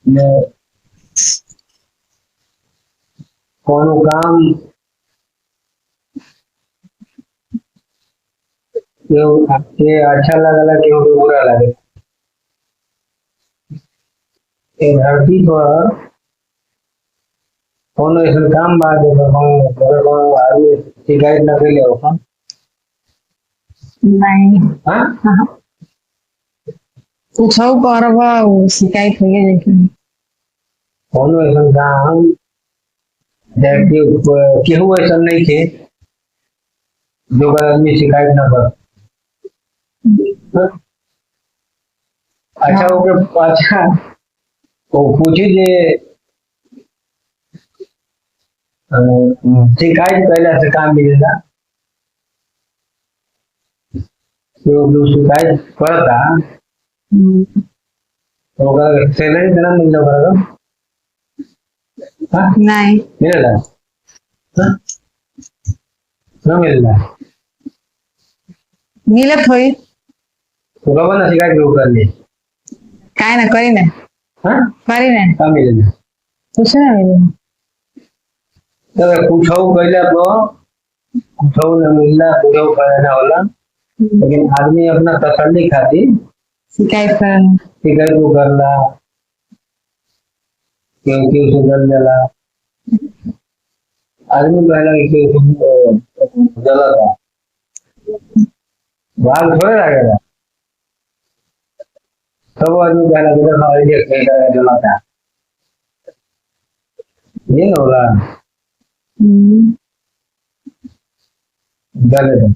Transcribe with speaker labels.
Speaker 1: ને કોનું કામ केवल ये अच्छा लगा केवल बुरा लगे। ये धरती पर कोनो ऐसा काम बात है तो आदमी शिकायत न कर ले होगा
Speaker 2: नहीं।
Speaker 1: हाँ
Speaker 2: हाँ, पूछो करवा शिकायत हो गई लेकिन
Speaker 1: कोनो ऐसा काम जैसे केहू ऐसा नहीं थे जो आदमी शिकायत न कर। अच्छा ओके अच्छा वो पूछी जे शिकायत पहले से काम मिलेगा तो जो शिकायत करता तो सैलरी देना मिल जाएगा। हाँ
Speaker 2: नहीं
Speaker 1: मिलेगा हाँ न मिलेगा
Speaker 2: मिलत होई
Speaker 1: तो बाबा ना शिकायत क्यों कर ली
Speaker 2: काय ना करी ना
Speaker 1: हाँ
Speaker 2: करी ना
Speaker 1: कहाँ मिलेगा
Speaker 2: कुछ ना मिले
Speaker 1: तो पूछो पहले तो पूछो न मिलना पूछो करना होला लेकिन आदमी अपना तसल्ली खाती
Speaker 2: शिकायत करना
Speaker 1: शिकायत को करला क्योंकि उसे जल जला आदमी पहला जला था भाग थोड़े लगेगा सब आदमी पहला जला था नहीं होला जले था